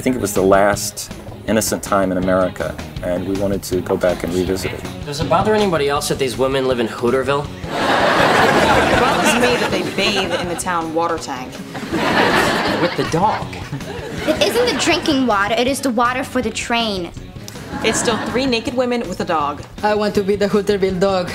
I think it was the last innocent time in America, and we wanted to go back and revisit it. Does it bother anybody else that these women live in Hooterville? It bothers me that they bathe in the town water tank. With the dog. It isn't the drinking water, it is the water for the train. It's still 3 naked women with a dog. I want to be the Hooterville dog.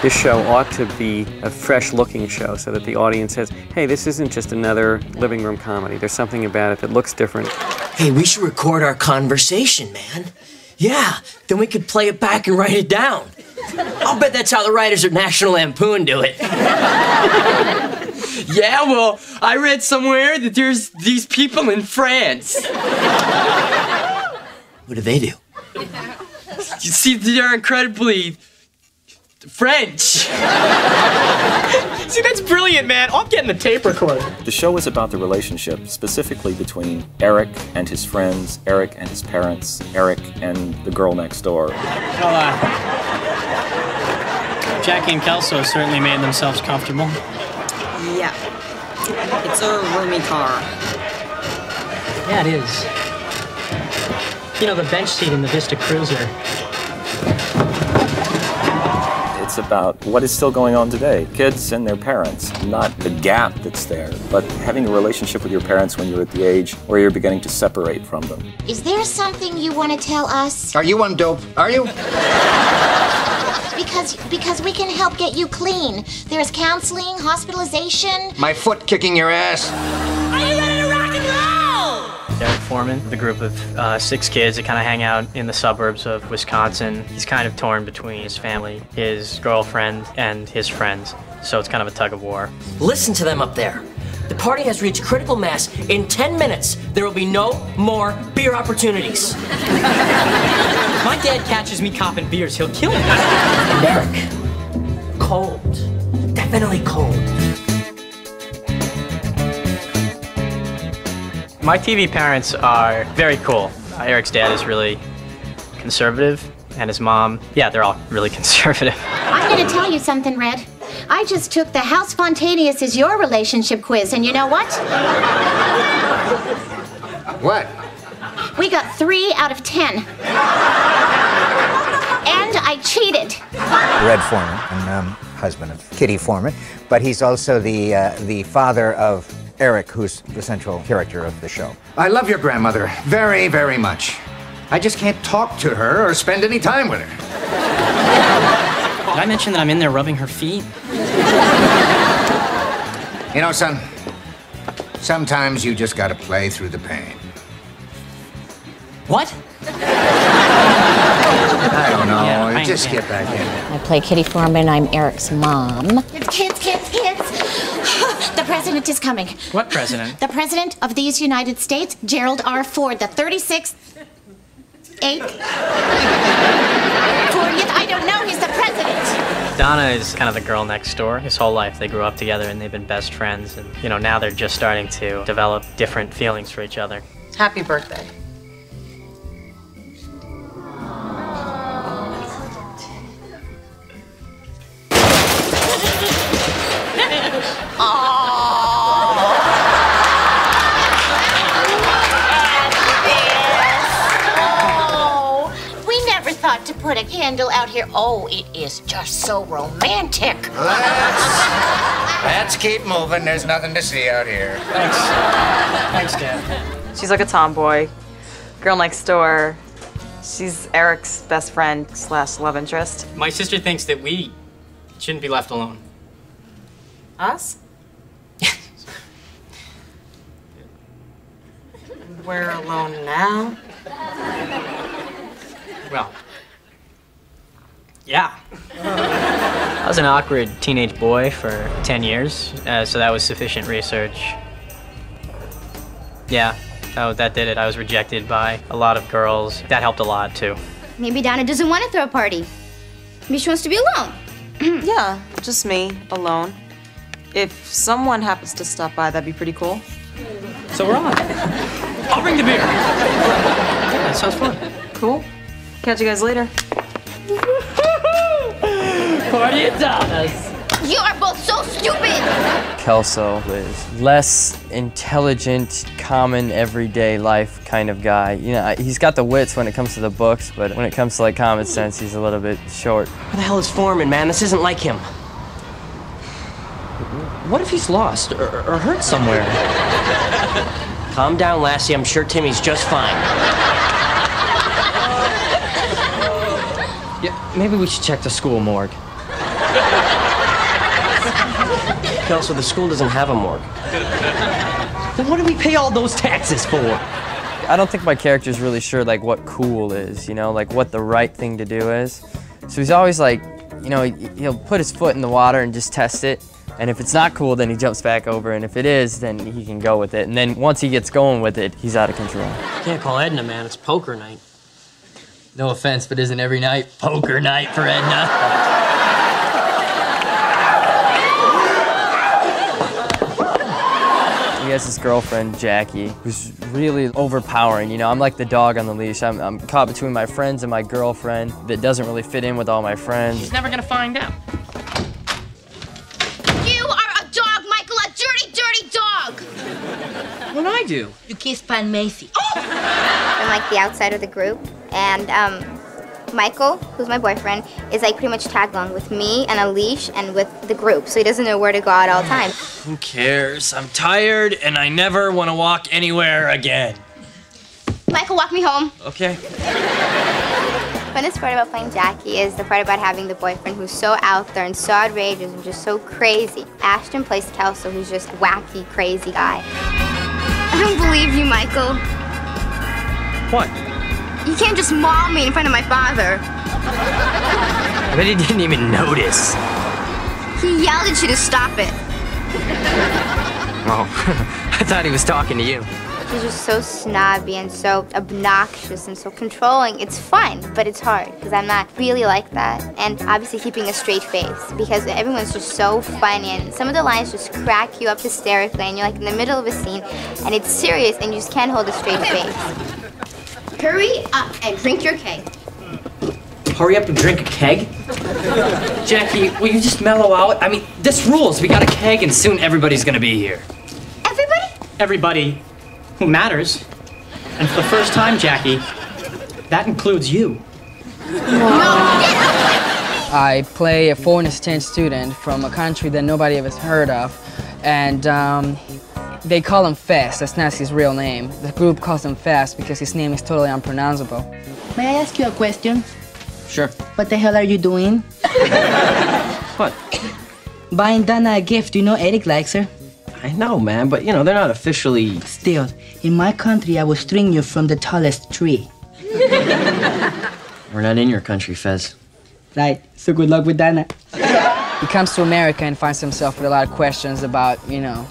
This show ought to be a fresh-looking show so that the audience says, hey, this isn't just another living room comedy. There's something about it that looks different. Hey, we should record our conversation, man. Yeah, then we could play it back and write it down. I'll bet that's how the writers at National Lampoon do it. Yeah, well, I read somewhere that there's these people in France. What do they do? You see, they're incredibly French. See, that's brilliant, man. I'm getting the tape recorder. The show was about the relationship specifically between Eric and his friends, Eric and his parents, Eric and the girl next door. Well, Jackie and Kelso certainly made themselves comfortable. Yeah. It's a roomy car. Yeah, it is. You know, the bench seat in the Vista Cruiser. It's about what is still going on today. Kids and their parents, not the gap that's there, but having a relationship with your parents when you're at the age where you're beginning to separate from them. Is there something you want to tell us? Are you on dope? Are you? Because we can help get you clean. There's counseling, hospitalization. My foot kicking your ass. Are you ready to rock and roll? Derek Foreman, the group of 6 kids that kind of hang out in the suburbs of Wisconsin. He's kind of torn between his family, his girlfriend, and his friends. So it's kind of a tug of war. Listen to them up there. The party has reached critical mass. In 10 minutes, there will be no more beer opportunities. My dad catches me copping beers, he'll kill me. And Eric, cold. Definitely cold. My TV parents are very cool. Eric's dad is really conservative, and his mom, yeah, they're all really conservative. I'm going to tell you something, Red. I just took the How Spontaneous Is Your Relationship quiz, and you know what? What? We got 3 out of 10. And I cheated. Red Foreman, and husband of Kitty Foreman, but he's also the father of Eric, who's the central character of the show. I love your grandmother very, very much. I just can't talk to her or spend any time with her. Did I mention that I'm in there rubbing her feet? You know, son, sometimes you just gotta play through the pain. What? I don't know. Yeah, just get back in. I play Kitty Foreman. I'm Eric's mom. Kids. The president is coming. What president? The president of these United States, Gerald R. Ford, the 36th, 8th, 40th, I don't know, he's the president. Donna is kind of the girl next door. His whole life they grew up together and they've been best friends. And, you know, now they're just starting to develop different feelings for each other. Happy birthday. To put a candle out here. Oh, it is just so romantic. Let's keep moving. There's nothing to see out here. Thanks. Thanks, Dad. She's like a tomboy. Girl next door. She's Eric's best friend / love interest. My sister thinks that we shouldn't be left alone. Us? We're alone now? Well, yeah. I was an awkward teenage boy for 10 years, so that was sufficient research. Yeah, that did it. I was rejected by a lot of girls. That helped a lot, too. Maybe Donna doesn't want to throw a party. Maybe she wants to be alone. Yeah, just me, alone. If someone happens to stop by, that'd be pretty cool. So we're on. I'll bring the beer. That sounds fun. Cool. Catch you guys later. Party at Donna's. You are both so stupid! Kelso is less intelligent, common, everyday life kind of guy. You know, he's got the wits when it comes to the books, but when it comes to like common sense, he's a little bit short. Where the hell is Foreman, man? This isn't like him. What if he's lost or hurt somewhere? Calm down, Lassie. I'm sure Timmy's just fine. Yeah, maybe we should check the school morgue. Kelso, the school doesn't have a morgue. Then what do we pay all those taxes for? I don't think my character's really sure like what cool is, you know, like what the right thing to do is. So he's always like, you know, he'll put his foot in the water and just test it. And if it's not cool, then he jumps back over. And if it is, then he can go with it. And then once he gets going with it, he's out of control. You can't call Edna, man. It's poker night. No offense, but isn't every night poker night for Edna? He has this girlfriend, Jackie, who's really overpowering. You know, I'm like the dog on the leash. I'm caught between my friends and my girlfriend that doesn't really fit in with all my friends. He's never gonna find out. You are a dog, Michael, a dirty, dirty dog! What'd I do? You kissed Pan Macy. I'm like the outside of the group, and Michael, who's my boyfriend, is like pretty much tagged along with me and a leash and with the group, so he doesn't know where to go at all times. Who cares? I'm tired and I never want to walk anywhere again. Michael, walk me home. Okay. The funnest part about playing Jackie is the part about having the boyfriend who's so out there and so outrageous and just so crazy. Ashton plays Kelso, who's just wacky, crazy guy. I don't believe you, Michael. What? You can't just maul me in front of my father. I bet he didn't even notice. He yelled at you to stop it. Oh, I thought he was talking to you. He's just so snobby and so obnoxious and so controlling. It's fun, but it's hard because I'm not really like that. And obviously keeping a straight face because everyone's just so funny and some of the lines just crack you up hysterically and you're like in the middle of a scene and it's serious and you just can't hold a straight face. Hurry up and drink your keg. Hurry up and drink a keg? Jackie, will you just mellow out? I mean, this rules. We got a keg and soon everybody's gonna be here. Everybody? Everybody who matters. And for the first time, Jackie, that includes you. I play a foreign exchange student from a country that nobody ever heard of. And they call him Fez. That's not his real name. The group calls him Fez because his name is totally unpronounceable. May I ask you a question? Sure. What the hell are you doing? What? Buying Dana a gift. You know Eric likes her. I know, man, but you know, they're not officially... Still, in my country, I will string you from the tallest tree. We're not in your country, Fez. Right, so good luck with Dana. He comes to America and finds himself with a lot of questions about, you know,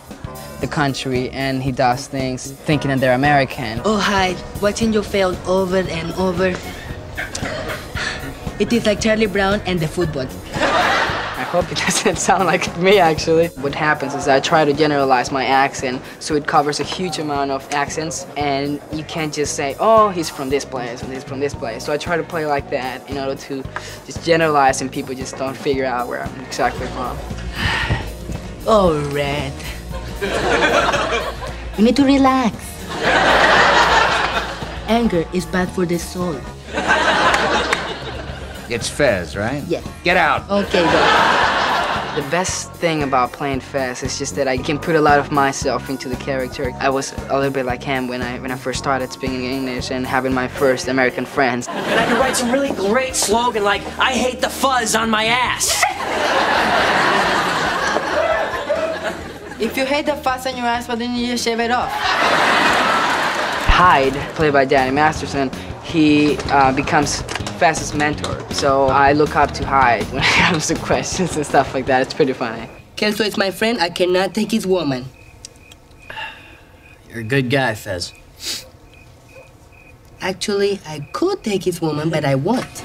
the country, and he does things thinking that they're American. Oh, hi. Watching you fail over and over. It is like Charlie Brown and the football. I hope it doesn't sound like me, actually. What happens is I try to generalize my accent so it covers a huge amount of accents, and you can't just say, oh, he's from this place and he's from this place. So I try to play like that in order to just generalize and people just don't figure out where I'm exactly from. Oh, Red. You need to relax. Anger is bad for the soul. It's Fez, right? Yes. Get out. Okay, go. The best thing about playing Fez is just that I can put a lot of myself into the character. I was a little bit like him when I first started speaking English and having my first American friends. And I could write some really great slogan like, I hate the fuzz on my ass. If you hate the fuzz on your ass, why didn't you just shave it off? Hyde, played by Danny Masterson, he becomes Fez's mentor. So I look up to Hyde when it comes to questions and stuff like that. It's pretty funny. Kelso is my friend. I cannot take his woman. You're a good guy, Fez. Actually, I could take his woman, but I won't.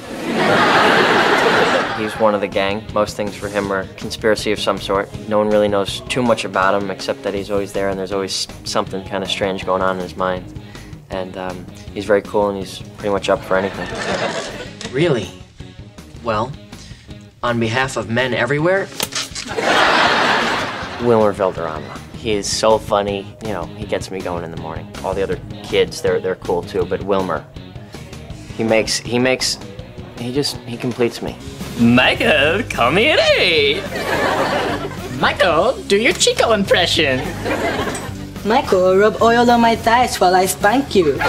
He's one of the gang. Most things for him are conspiracy of some sort. No one really knows too much about him except that he's always there and there's always something kind of strange going on in his mind. And he's very cool and he's pretty much up for anything. Really? Well, on behalf of men everywhere, Wilmer Valderrama. He is so funny, you know, he gets me going in the morning. All the other kids, they're cool too, but Wilmer, he completes me. Michael, come here. Michael, do your Chico impression. Michael, rub oil on my thighs while I spank you.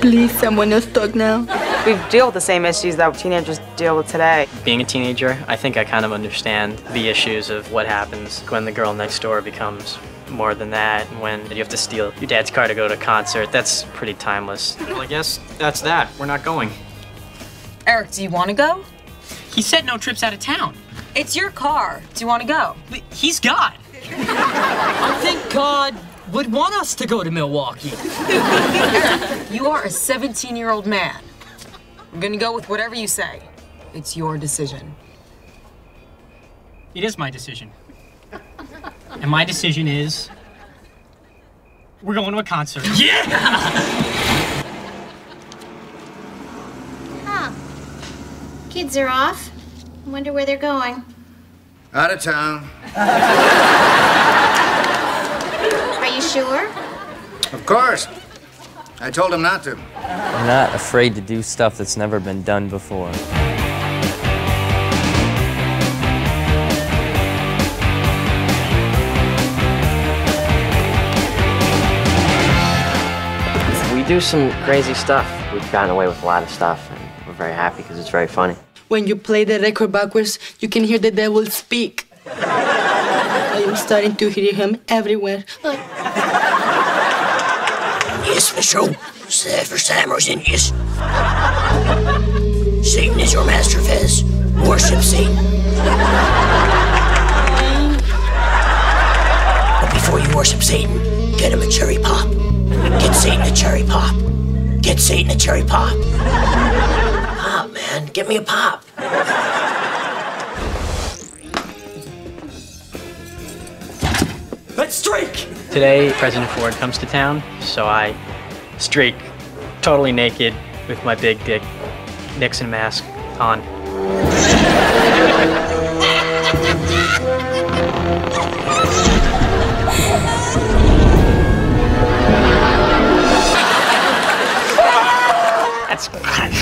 Please, someone else talk now. We deal with the same issues that teenagers deal with today. Being a teenager, I think I kind of understand the issues of what happens when the girl next door becomes more than that, when you have to steal your dad's car to go to a concert. That's pretty timeless. Well, I guess that's that. We're not going. Eric, do you want to go? He said no trips out of town. It's your car. Do you want to go? But he's God. I think God would want us to go to Milwaukee. Eric, you are a 17-year-old man. I'm gonna go with whatever you say. It's your decision. It is my decision. And my decision is, we're going to a concert. Yeah! Huh. Kids are off. I wonder where they're going. Out of town. Are you sure? Of course. I told him not to. I'm not afraid to do stuff that's never been done before. We do some crazy stuff. We've gotten away with a lot of stuff, and we're very happy because it's very funny. When you play the record backwards, you can hear the devil speak. I am starting to hear him everywhere. Yes, Mr. For Samuels and yes. Satan is your master, Fez. Worship Satan. But before you worship Satan, get him a cherry pop. Get Satan a cherry pop. Get Satan a cherry pop. Pop, man. Get me a pop. Let's streak! Today, President Ford comes to town, so I streak totally naked with my big dick Nixon mask on. That's fun.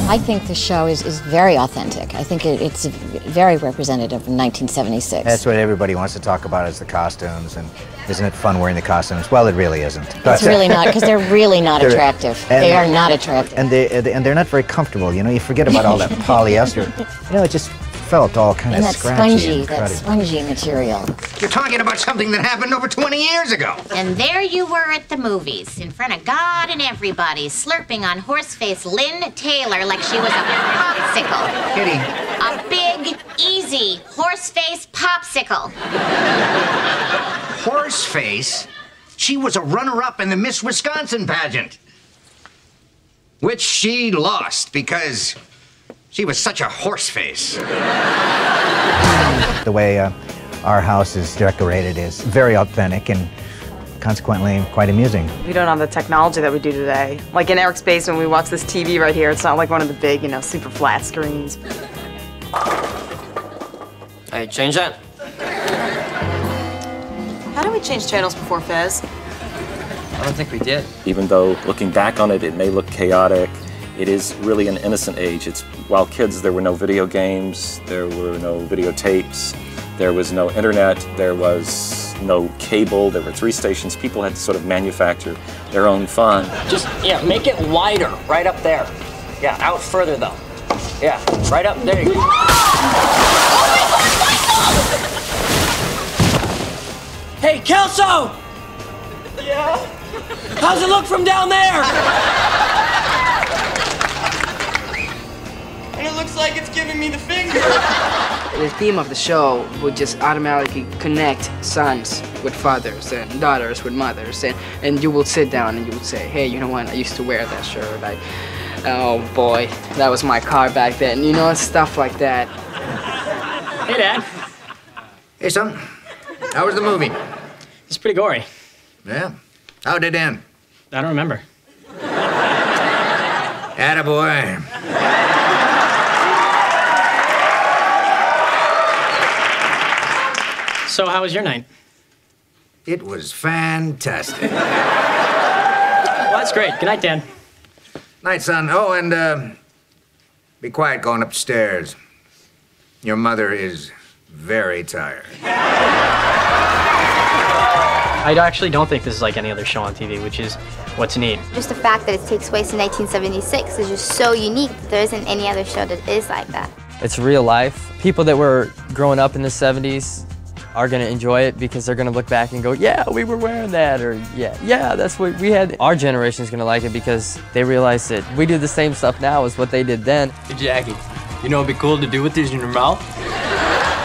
I think the show is very authentic. I think it's very representative of 1976. That's what everybody wants to talk about is the costumes, and isn't it fun wearing the costumes? Well, it really isn't. It's really not, because they're really not attractive. They are not attractive. And they're not very comfortable, you know? You forget about all that polyester. You know, it just felt all kind of scratchy. That spongy material. You're talking about something that happened over 20 years ago. And there you were at the movies, in front of God and everybody, slurping on horseface Lynn Taylor like she was a popsicle. Kitty. A big, easy horseface popsicle. Horseface? She was a runner-up in the Miss Wisconsin pageant. Which she lost because she was such a horseface. The way our house is decorated is very authentic and consequently quite amusing. We don't have the technology that we do today. Like in Eric's basement, we watch this TV right here. It's not like one of the big, you know, super flat screens. Hey, change that. How do we change channels before Fez? I don't think we did. Even though looking back on it, it may look chaotic, it is really an innocent age. While kids, there were no video games, there were no videotapes, there was no internet, there was no cable, there were 3 stations. People had to sort of manufacture their own fun. Just, yeah, make it wider, right up there. Yeah, out further though. Yeah, right up there. Hey, Kelso! Yeah? How's it look from down there? And it looks like it's giving me the finger. The theme of the show would just automatically connect sons with fathers and daughters with mothers, and you will sit down and you would say, hey, you know what, I used to wear that shirt. Like, oh boy, that was my car back then. You know, stuff like that. Hey, Dad. Hey, son. How was the movie? It's pretty gory. Yeah. How did it end? I don't remember. Attaboy. So how was your night? It was fantastic. Well, that's great. Good night, Dan. Night, son. Oh, and be quiet going upstairs. Your mother is very tired. I actually don't think this is like any other show on TV, which is what's neat. Just the fact that it takes place in 1976 is just so unique. There isn't any other show that is like that. It's real life. People that were growing up in the 70s are gonna enjoy it because they're gonna look back and go, yeah, we were wearing that, or yeah, that's what we had. Our generation's gonna like it because they realize that we do the same stuff now as what they did then. Hey, Jackie, you know what'd be cool to do with these in your mouth?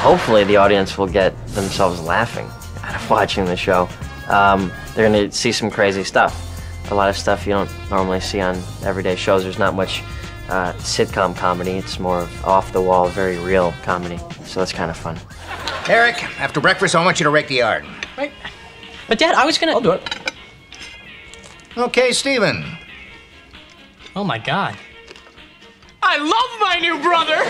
Hopefully the audience will get themselves laughing out of watching the show. They're gonna see some crazy stuff. A lot of stuff you don't normally see on everyday shows. There's not much sitcom comedy. It's more of off-the-wall, very real comedy. So it's kind of fun. Eric, after breakfast, I want you to rake the yard. Right. But Dad, I was gonna... I'll do it. Okay, Steven. Oh my God. I love my new brother!